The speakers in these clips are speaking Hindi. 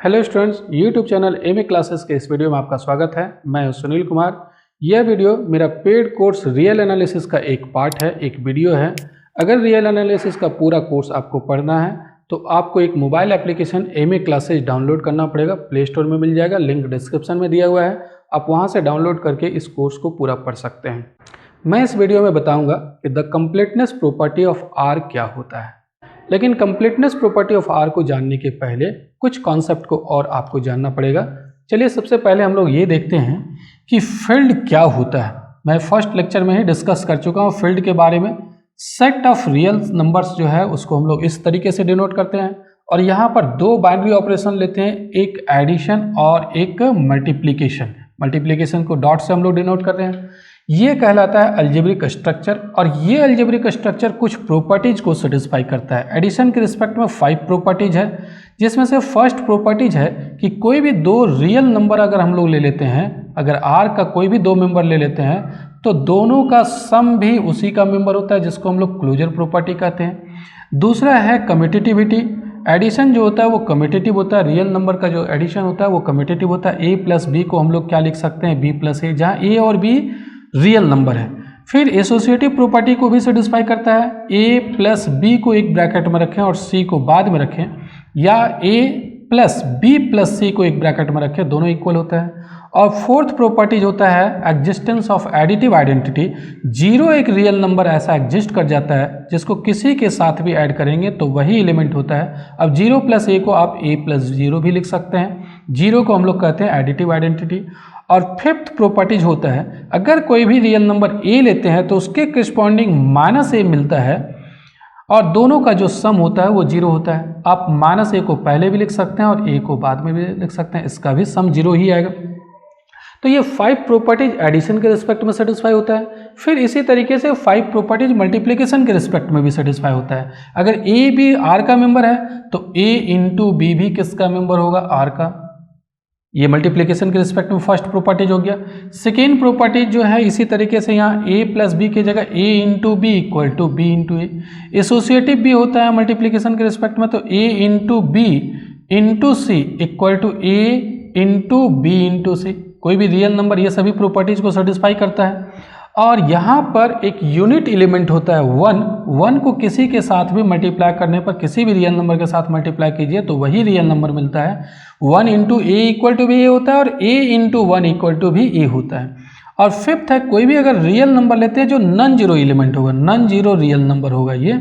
Hello students, YouTube channel MA classes के इस वीडियो में आपका स्वागत है। मैं हूं सुनील कुमार। यह वीडियो मेरा पेड कोर्स रियल एनालिसिस का एक पार्ट है, एक वीडियो है। अगर रियल एनालिसिस का पूरा कोर्स आपको पढ़ना है तो आपको एक mobile application MA classes download करना पड़ेगा। प्ले स्टोर में मिल जाएगा, लिंक डिस्क्रिप्शन में दिया हुआ है। आप वहाँ से डाउनलोड करके इस कोर्स को पूरा पढ़ सकते हैं। मैं इस वीडियो में बताऊँगा कि the completeness property of R क्या होता है। लेकिन कंप्लीटनेस प्रॉपर्टी ऑफ आर को जानने के पहले कुछ कॉन्सेप्ट को और आपको जानना पड़ेगा। चलिए सबसे पहले हम लोग ये देखते हैं कि फील्ड क्या होता है। मैं फर्स्ट लेक्चर में ही डिस्कस कर चुका हूँ फील्ड के बारे में। सेट ऑफ रियल नंबर्स जो है उसको हम लोग इस तरीके से डिनोट करते हैं और यहाँ पर दो बाइनरी ऑपरेशन लेते हैं, एक एडिशन और एक मल्टीप्लिकेशन। मल्टीप्लिकेशन को डॉट से हम लोग डिनोट कर रहे हैं। ये कहलाता है अलजेब्रिक स्ट्रक्चर और ये अलजेब्रिक स्ट्रक्चर कुछ प्रॉपर्टीज को सेटिस्फाई करता है। एडिशन के रिस्पेक्ट में 5 प्रॉपर्टीज है, जिसमें से फर्स्ट प्रॉपर्टीज है कि कोई भी दो रियल नंबर अगर हम लोग ले लेते हैं, अगर आर का कोई भी दो मेंबर ले लेते हैं तो दोनों का सम भी उसी का मेंबर होता है, जिसको हम लोग क्लोजर प्रॉपर्टी कहते हैं। दूसरा है कम्यूटेटिविटी। एडिशन जो होता है वो कम्यूटेटिव होता है। रियल नंबर का जो एडिशन होता है वो कम्यूटेटिव होता है। ए प्लस बी को हम लोग क्या लिख सकते हैं, बी प्लस ए, जहाँ ए और बी रियल नंबर है। फिर एसोसिएटिव प्रॉपर्टी को भी सेटिस्फाई करता है। ए प्लस बी को एक ब्रैकेट में रखें और सी को बाद में रखें, या ए प्लस बी प्लस सी को एक ब्रैकेट में रखें, दोनों इक्वल होता है। और फोर्थ प्रॉपर्टीज होता है existence of additive identity. Zero एक रियल नंबर ऐसा एग्जिस्ट कर जाता है जिसको किसी के साथ भी ऐड करेंगे तो वही एलिमेंट होता है। अब जीरो प्लस ए को आप ए प्लस जीरो भी लिख सकते हैं। जीरो को हम लोग कहते हैं एडिटिव आइडेंटिटी। और फिफ्थ प्रॉपर्टीज होता है अगर कोई भी रियल नंबर ए लेते हैं तो उसके करस्पॉन्डिंग माइनस ए मिलता है और दोनों का जो सम होता है वो जीरो होता है। आप माइनस ए को पहले भी लिख सकते हैं और ए को बाद में भी लिख सकते हैं, इसका भी सम जीरो ही आएगा। तो ये 5 प्रॉपर्टीज एडिशन के रिस्पेक्ट में सेटिस्फाई होता है। फिर इसी तरीके से 5 प्रॉपर्टीज मल्टीप्लिकेशन के रिस्पेक्ट में भी सेटिस्फाई होता है। अगर ए भी आर का मेंबर है तो ए इंटू बी भी किसका मेंबर होगा, आर का। ये मल्टीप्लिकेशन के रिस्पेक्ट में फर्स्ट प्रॉपर्टीज हो गया। सेकेंड प्रॉपर्टीज जो है इसी तरीके से यहाँ ए प्लस बी की जगह A into B equal to B into A. Associative भी होता है मल्टीप्लिकेशन के रिस्पेक्ट में, तो A into B into C equal to A into B into C. कोई भी रियल नंबर ये सभी प्रॉपर्टीज को सेटिस्फाई करता है। और यहाँ पर एक यूनिट एलिमेंट होता है वन को किसी के साथ भी मल्टीप्लाई करने पर, किसी भी रियल नंबर के साथ मल्टीप्लाई कीजिए तो वही रियल नंबर मिलता है। 1 इंटू ए इक्वल टू भी ए होता है और ए इंटू 1 इक्वल टू भी ए होता है। और फिफ्थ है कोई भी अगर रियल नंबर लेते हैं जो नॉन जीरो एलिमेंट होगा, नॉन जीरो रियल नंबर होगा ये,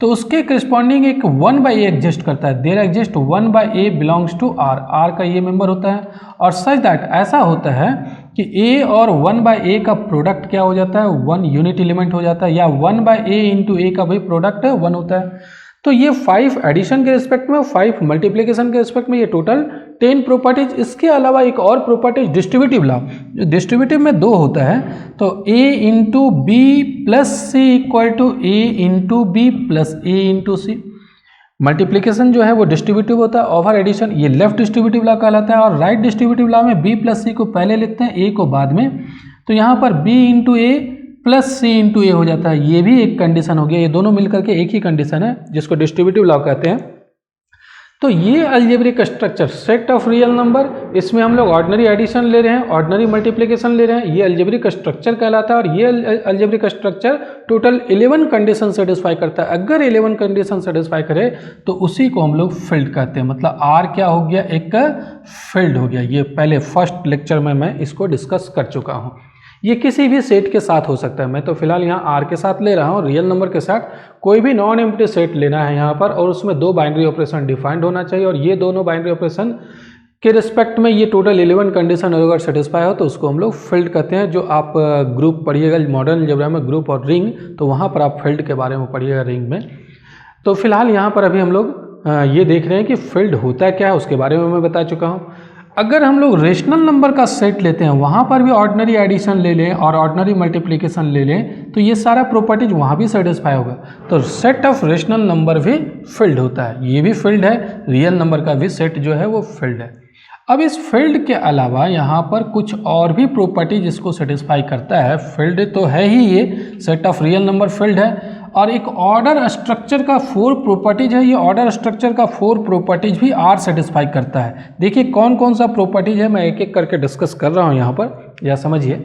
तो उसके करस्पॉन्डिंग एक 1/a एग्जिस्ट करता है। There exist 1/a belongs to R. R का ये मेंबर होता है और सच दैट ऐसा होता है कि a और 1/a का प्रोडक्ट क्या हो जाता है, 1 यूनिट एलिमेंट हो जाता है, या 1/a इंटू ए का भी प्रोडक्ट 1 होता है। तो ये 5 एडिशन के रिस्पेक्ट में, 5 मल्टीप्लिकेशन के रिस्पेक्ट में, ये टोटल 10 प्रॉपर्टीज। इसके अलावा एक और प्रॉपर्टीज डिस्ट्रीब्यूटिव लॉ, डिस्ट्रीब्यूटिव में 2 होता है, तो a into B plus C equal to a into B plus a into C. Multiplication जो है वो डिस्ट्रीब्यूटिव होता है, ओवर एडिशन ये लेफ्ट डिस्ट्रीब्यूटिव लॉ कहलाता है, और राइट डिस्ट्रीब्यूटिव लॉ में b प्लस सी को पहले लिखते हैं, a को बाद में। तो यहाँ पर b इंटू ए प्लस सी इंटू ए हो जाता है। ये भी एक कंडीशन हो गया, ये दोनों मिलकर के एक ही कंडीशन है जिसको डिस्ट्रीब्यूटिव लॉ कहते हैं। तो ये algebraic structure set of real number, इसमें हम लोग ऑर्डिनरी एडिशन ले रहे हैं, ऑर्डिनरी मल्टीप्लिकेशन ले रहे हैं, ये अलजेब्रिक स्ट्रक्चर कहलाता है। और ये algebraic structure total 11 condition satisfy करता है। अगर 11 कंडीशन सेटिस्फाई करे तो उसी को हम लोग फील्ड कहते हैं। मतलब आर क्या हो गया, एक फील्ड हो गया। ये पहले फर्स्ट लेक्चर में मैं इसको डिस्कस कर चुका हूँ। ये किसी भी सेट के साथ हो सकता है। मैं तो फिलहाल यहाँ आर के साथ ले रहा हूँ, रियल नंबर के साथ। कोई भी नॉन एम्प्टी सेट लेना है यहाँ पर, और उसमें 2 बाइनरी ऑपरेशन डिफाइंड होना चाहिए, और ये दोनों बाइनरी ऑपरेशन के रिस्पेक्ट में ये टोटल 11 कंडीशन अगर सेटिस्फाई हो तो उसको हम लोग फील्ड कहते हैं। जो आप ग्रुप पढ़िएगा मॉडर्न अलजेब्रा में, ग्रुप और रिंग, तो वहाँ पर आप फील्ड के बारे में पढ़िएगा रिंग में। तो फिलहाल यहाँ पर अभी हम लोग ये देख रहे हैं कि फील्ड होता क्या है, उसके बारे में मैं बता चुका हूँ। अगर हम लोग रेशनल नंबर का सेट लेते हैं, वहाँ पर भी ऑर्डिनरी एडिशन ले लें और ऑर्डिनरी मल्टीप्लिकेशन ले लें, तो ये सारा प्रॉपर्टीज वहाँ भी सेटिस्फाई होगा। तो सेट ऑफ रेशनल नंबर भी फील्ड होता है, ये भी फील्ड है। रियल नंबर का भी सेट जो है वो फील्ड है। अब इस फील्ड के अलावा यहाँ पर कुछ और भी प्रॉपर्टी जिसको सेटिस्फाई करता है। फील्ड तो है ही, ये set of real number field है। और एक ऑर्डर स्ट्रक्चर का 4 प्रॉपर्टीज है। ये ऑर्डर स्ट्रक्चर का 4 प्रॉपर्टीज भी आर सेटिस्फाई करता है। देखिए कौन कौन सा प्रॉपर्टीज है, मैं एक एक करके डिस्कस कर रहा हूँ यहाँ पर, या समझिए।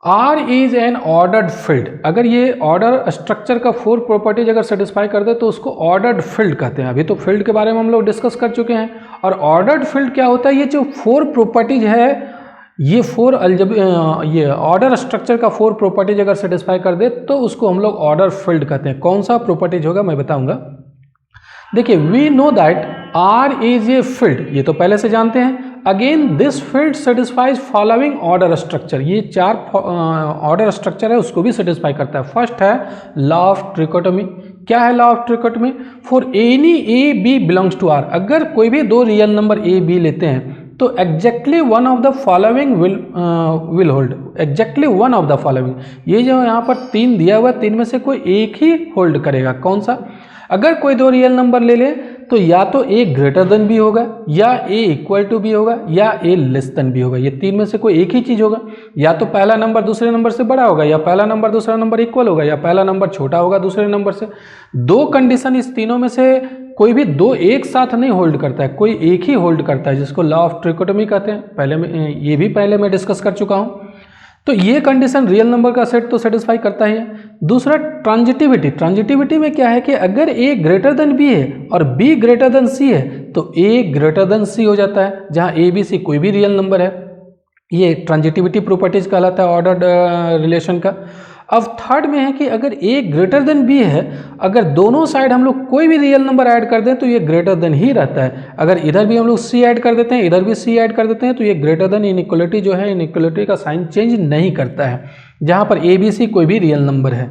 R is an ordered field, अगर ये ऑर्डर स्ट्रक्चर का 4 प्रॉपर्टीज अगर सेटिस्फाई कर दे तो उसको ऑर्डर्ड फील्ड कहते हैं। अभी तो फील्ड के बारे में हम लोग डिस्कस कर चुके हैं। और ऑर्डर्ड फील्ड क्या होता है, ये जो 4 प्रॉपर्टीज है, ये 4 ये ऑर्डर स्ट्रक्चर का 4 प्रॉपर्टीज अगर सेटिस्फाई कर दे तो उसको हम लोग ऑर्डर फील्ड कहते हैं। कौन सा प्रॉपर्टीज होगा मैं बताऊंगा। देखिए we know that R is a field, ये तो पहले से जानते हैं। Again this field satisfies following order structure, ये 4 ऑर्डर स्ट्रक्चर है उसको भी सेटिस्फाई करता है। फर्स्ट है लॉ ऑफ ट्रिकोटोमी। क्या है law of trichotomy? For any A B belongs to R, अगर कोई भी 2 रियल नंबर ए बी लेते हैं तो exactly one of the following will hold, exactly one of the following. ये जो यहाँ पर 3 दिया हुआ, 3 में से कोई एक ही होल्ड करेगा। कौन सा? अगर कोई 2 रियल नंबर ले ले तो या तो ए ग्रेटर देन बी होगा, या ए इक्वल टू बी होगा, या ए लेस देन बी होगा। ये 3 में से कोई एक ही चीज होगा। या तो पहला नंबर दूसरे नंबर से बड़ा होगा, या पहला नंबर दूसरा नंबर इक्वल होगा, या पहला नंबर छोटा होगा दूसरे नंबर से। 2 कंडीशन, इस तीनों में से कोई भी 2 एक साथ नहीं होल्ड करता है, कोई एक ही होल्ड करता है, जिसको लॉ ऑफ ट्रिकोटोमी कहते हैं। पहले में ये भी पहले मैं डिस्कस कर चुका हूँ। तो ये कंडीशन रियल नंबर का सेट तो सेटिस्फाई करता ही है। दूसरा ट्रांजिटिविटी। ट्रांजिटिविटी में क्या है कि अगर ए ग्रेटर देन बी है और बी ग्रेटर देन सी है तो ए ग्रेटर देन सी हो जाता है, जहां ए बी सी कोई भी रियल नंबर है। ये ट्रांजिटिविटी प्रॉपर्टीज कहलाता है ऑर्डर्ड रिलेशन का। अब थर्ड में है कि अगर ए ग्रेटर देन बी है, अगर दोनों साइड हम लोग कोई भी रियल नंबर ऐड कर दें तो ये ग्रेटर देन ही रहता है। अगर इधर भी हम लोग सी ऐड कर देते हैं, इधर भी सी ऐड कर देते हैं, तो ये ग्रेटर देन इनइक्वलिटी जो है, इनइक्वलिटी का साइन चेंज नहीं करता है, जहां पर ए बी सी कोई भी रियल नंबर है।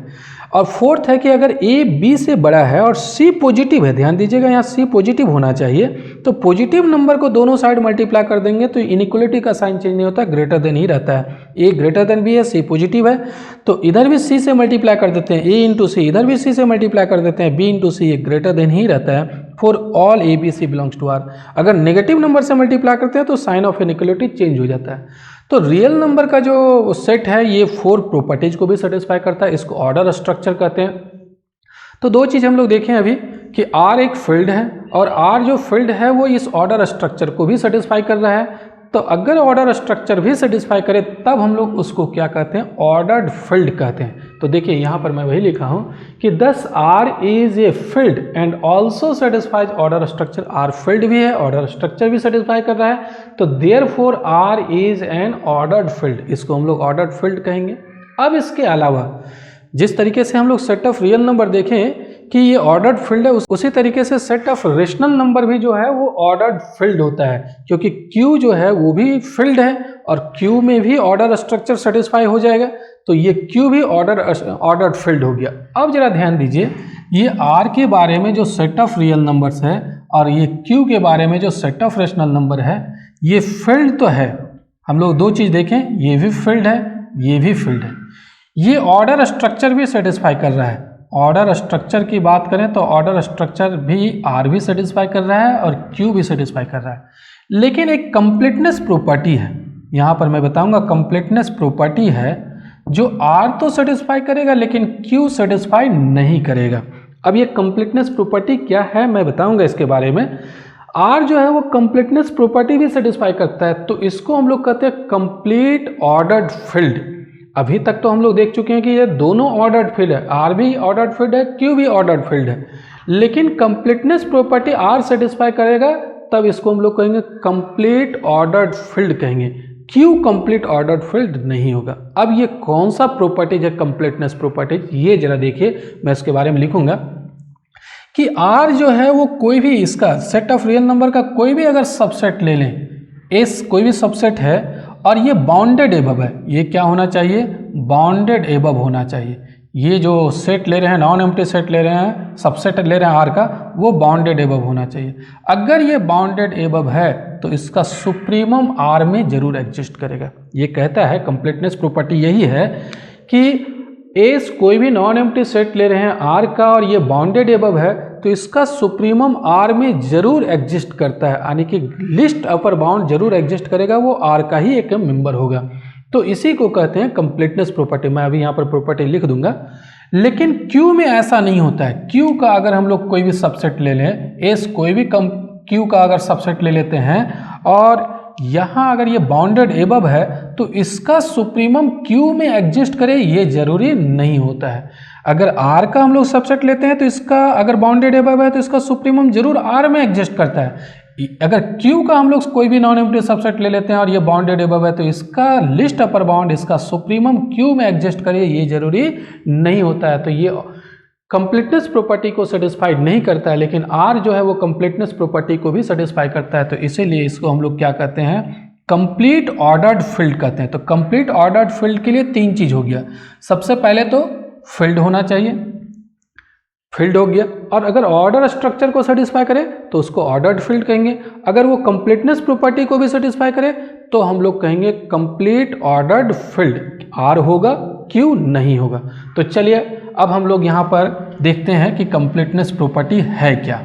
और फोर्थ है कि अगर ए बी से बड़ा है और सी पॉजिटिव है, ध्यान दीजिएगा यहाँ सी पॉजिटिव होना चाहिए, तो पॉजिटिव नंबर को दोनों साइड मल्टीप्लाई कर देंगे तो इनइक्वलिटी का साइन चेंज नहीं होता, ग्रेटर देन ही रहता है। ए ग्रेटर देन बी है, सी पॉजिटिव है, तो इधर भी सी से मल्टीप्लाई कर देते हैं, ए इंटू सी, इधर भी सी से मल्टीप्लाई कर देते हैं, बी इंटू सी, ये ग्रेटर देन ही रहता है for all A B C belongs to R. अगर नेगेटिव नंबर से मल्टीप्लाई करते हैं तो साइन ऑफ इनइक्वलिटी चेंज हो जाता है। तो रियल नंबर का जो सेट है ये 4 प्रॉपर्टीज को भी सेटिस्फाई करता है, इसको ऑर्डर स्ट्रक्चर कहते हैं। तो 2 चीज़ हम लोग देखें अभी कि R एक फील्ड है और R जो फील्ड है वो इस ऑर्डर स्ट्रक्चर को भी सेटिस्फाई कर रहा है। तो अगर ऑर्डर स्ट्रक्चर भी सेटिस्फाई करे तब हम लोग उसको क्या कहते हैं, ऑर्डर्ड फील्ड कहते हैं। तो देखिए यहाँ पर मैं वही लिखा हूँ कि दस R is a field and also satisfies order structure. R field भी है, ऑर्डर स्ट्रक्चर भी सेटिस्फाई कर रहा है, तो therefore R is an ordered field, इसको हम लोग ऑर्डर्ड फील्ड कहेंगे। अब इसके अलावा जिस तरीके से हम लोग सेट ऑफ रियल नंबर देखें कि ये ऑर्डर्ड फील्ड है, उसी तरीके से सेट ऑफ रेशनल नंबर भी जो है वो ऑर्डर्ड फील्ड होता है, क्योंकि Q जो है वो भी फील्ड है और Q में भी ऑर्डर स्ट्रक्चर सेटिस्फाई हो जाएगा, तो ये Q भी ऑर्डर्ड फील्ड हो गया। अब जरा ध्यान दीजिए, ये R के बारे में जो सेट ऑफ रियल नंबर्स है और ये Q के बारे में जो सेट ऑफ रेशनल नंबर है, ये फील्ड तो है। हम लोग 2 चीज़ देखें, ये भी फील्ड है, ये भी फील्ड है। ये ऑर्डर स्ट्रक्चर भी सेटिस्फाई कर रहा है। ऑर्डर स्ट्रक्चर की बात करें तो ऑर्डर स्ट्रक्चर भी R भी सेटिस्फाई कर रहा है और Q भी सेटिस्फाई कर रहा है, लेकिन एक कंप्लीटनेस प्रॉपर्टी है, यहाँ पर मैं बताऊंगा कंप्लीटनेस प्रॉपर्टी है जो R तो सेटिस्फाई करेगा लेकिन Q सेटिस्फाई नहीं करेगा। अब ये कंप्लीटनेस प्रॉपर्टी क्या है मैं बताऊंगा इसके बारे में। R जो है वो कंप्लीटनेस प्रॉपर्टी भी सेटिस्फाई करता है, तो इसको हम लोग कहते हैं कंप्लीट ऑर्डर्ड फील्ड। अभी तक तो हम लोग देख चुके हैं कि ये दोनों ऑर्डर्ड फील्ड है, R भी ऑर्डर्ड फील्ड है, Q भी ऑर्डर्ड फील्ड है, लेकिन कंप्लीटनेस प्रॉपर्टी R सेटिस्फाई करेगा तब इसको हम लोग कहेंगे कंप्लीट ऑर्डर्ड फील्ड कहेंगे, Q कंप्लीट ऑर्डर्ड फील्ड नहीं होगा। अब ये कौन सा प्रॉपर्टीज है कंप्लीटनेस प्रॉपर्टीज, ये जरा देखिए, मैं इसके बारे में लिखूंगा कि R जो है वो कोई भी इसका सेट ऑफ रियल नंबर का कोई भी अगर सबसेट ले लें, S कोई भी सबसेट है और ये बाउंडेड एबव है, ये क्या होना चाहिए, बाउंडेड एबव होना चाहिए। ये जो सेट ले रहे हैं, नॉन एम्प्टी सेट ले रहे हैं, सबसेट ले रहे हैं R का, वो बाउंडेड एबव होना चाहिए। अगर ये बाउंडेड एबव है तो इसका सुप्रीमम R में जरूर एग्जिस्ट करेगा। ये कहता है कंप्लीटनेस प्रॉपर्टी यही है कि एस कोई भी नॉन एम्प्टी सेट ले रहे हैं R का और ये बाउंडेड एबव है तो इसका सुप्रीमम R में जरूर एग्जिस्ट करता है, यानी कि लिस्ट अपर बाउंड जरूर एग्जिस्ट करेगा, वो R का ही एक मेंबर होगा। तो इसी को कहते हैं कंप्लीटनेस प्रॉपर्टी। मैं अभी यहाँ पर प्रॉपर्टी लिख दूंगा, लेकिन Q में ऐसा नहीं होता है। Q का अगर हम लोग कोई भी सबसेट ले लें, S कोई भी Q का अगर सबसेट ले लेते हैं और यहाँ अगर ये बाउंडेड एबव है तो इसका सुप्रीमम Q में एग्जिस्ट करे ये जरूरी नहीं होता है। अगर R का हम लोग सबसेट लेते हैं तो इसका अगर बाउंडेड एबव है तो इसका सुप्रीमम जरूर R में एग्जिस्ट करता है। अगर Q का हम लोग कोई भी नॉन एम्प्टी सबसेट ले लेते हैं और ये बाउंडेड एबव है तो इसका लिस्ट अपर बाउंड इसका सुप्रीमम Q में एग्जिस्ट करे ये जरूरी नहीं होता है। तो ये कंप्लीटनेस प्रॉपर्टी को सेटिस्फाइड नहीं करता है, लेकिन R जो है वो कंप्लीटनेस प्रॉपर्टी को भी सेटिस्फाई करता है। तो इसीलिए इसको हम लोग क्या कहते हैं, कंप्लीट ऑर्डर्ड फील्ड कहते हैं। तो कंप्लीट ऑर्डर्ड फील्ड के लिए तीन चीज हो गया। सबसे पहले तो फील्ड होना चाहिए, फील्ड हो गया, और अगर ऑर्डर स्ट्रक्चर को सेटिस्फाई करे तो उसको ऑर्डर्ड फील्ड कहेंगे। अगर वो कंप्लीटनेस प्रॉपर्टी को भी सेटिस्फाई करे तो हम लोग कहेंगे कंप्लीट ऑर्डर्ड फील्ड। R होगा, Q नहीं होगा। तो चलिए अब हम लोग यहाँ पर देखते हैं कि कंप्लीटनेस प्रॉपर्टी है क्या।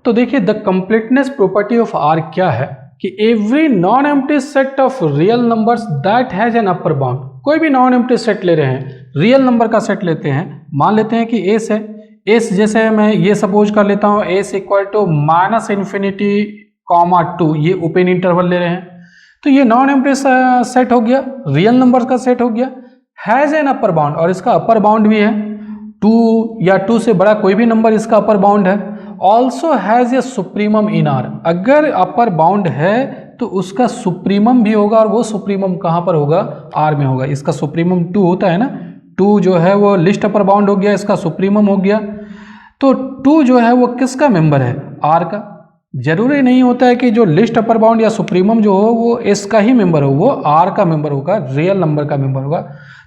तो देखिए the completeness property of R क्या है कि every non empty set of real numbers that has an upper bound. कोई भी नॉन एम्प्टी सेट ले रहे हैं, रियल नंबर का सेट लेते हैं, मान लेते हैं कि S है। S जैसे मैं ये सपोज कर लेता हूँ S इक्वल टू -∞, 2 ये ओपन इंटरवल ले रहे हैं। तो ये नॉन एम्प्टी सेट हो गया, रियल नंबर का सेट हो गया, हैज एन अपर बाउंड और इसका अपर बाउंड भी है 2 या 2 से बड़ा कोई भी नंबर इसका अपर बाउंड है। Also has a supremum in R। अगर अपर बाउंड है तो उसका सुप्रीमम भी होगा और वो सुप्रीमम कहाँ पर होगा, R में होगा। इसका सुप्रीमम 2 होता है ना, 2 जो है वो लिस्ट अपर बाउंड हो गया, इसका सुप्रीमम हो गया। तो 2 जो है वो किसका मेंबर है, R का। जरूरी नहीं होता है कि जो लिस्ट अपर बाउंड या सुप्रीमम जो हो वो S का ही मेंबर हो, वो R का मेंबर होगा, रियल नंबर का मेंबर होगा।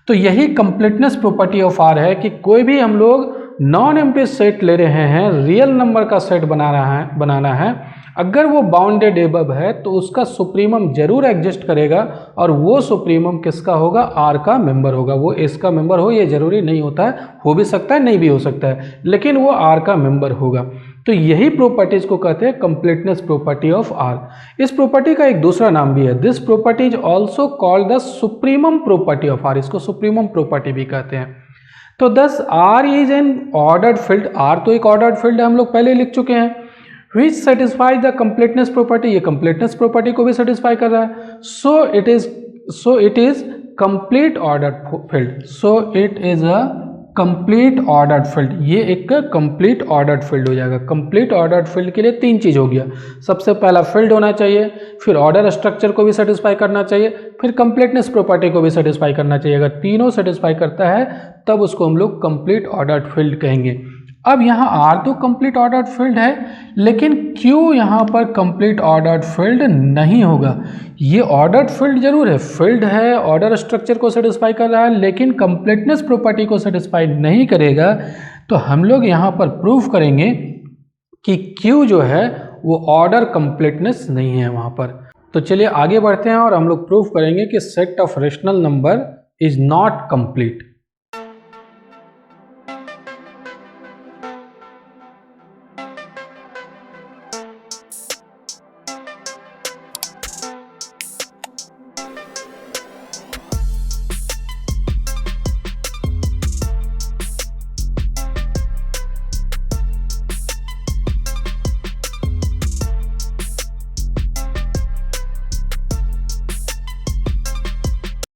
तो यही कंप्लीटनेस प्रॉपर्टी ऑफ R है कि कोई भी हम लोग नॉन एम्प्टी सेट ले रहे हैं, रियल नंबर का सेट बनाना है, अगर वो बाउंडेड एबव है तो उसका सुप्रीमम जरूर एग्जिस्ट करेगा और वो सुप्रीमम किसका होगा, R का मेंबर होगा। वो S का मेंबर हो ये जरूरी नहीं होता है, हो भी सकता है नहीं भी हो सकता है, लेकिन वो R का मेंबर होगा। तो यही प्रॉपर्टीज को कहते हैं कंप्लीटनेस प्रॉपर्टी ऑफ R। इस प्रॉपर्टी का एक दूसरा नाम भी है, this property is also called the supremum property of R। इसको सुप्रीमम प्रॉपर्टी भी कहते हैं। तो दस R is an ordered field. R तो एक ऑर्डर्ड फील्ड है, हम लोग पहले लिख चुके हैं। which satisfies the completeness property, ये completeness property को भी satisfy कर रहा है। so it is complete ordered field, so it is a complete ordered field। ये एक complete ordered field हो जाएगा। complete ordered field के लिए तीन चीज हो गया, सबसे पहला field होना चाहिए, फिर order structure को भी satisfy करना चाहिए, फिर completeness property को भी satisfy करना चाहिए। अगर तीनों satisfy करता है तब उसको हम लोग complete ordered field कहेंगे। अब यहाँ R तो कंप्लीट ऑर्डर्ड फील्ड है, लेकिन Q यहाँ पर कंप्लीट ऑर्डर्ड फील्ड नहीं होगा। ये ऑर्डर्ड फील्ड जरूर है, फील्ड है, ऑर्डर स्ट्रक्चर को सेटिस्फाई कर रहा है, लेकिन कंप्लीटनेस प्रॉपर्टी को सेटिस्फाई नहीं करेगा। तो हम लोग यहाँ पर प्रूफ करेंगे कि Q जो है वो ऑर्डर कंप्लीटनेस नहीं है वहाँ पर। तो चलिए आगे बढ़ते हैं और हम लोग प्रूफ करेंगे कि set of rational number is not complete.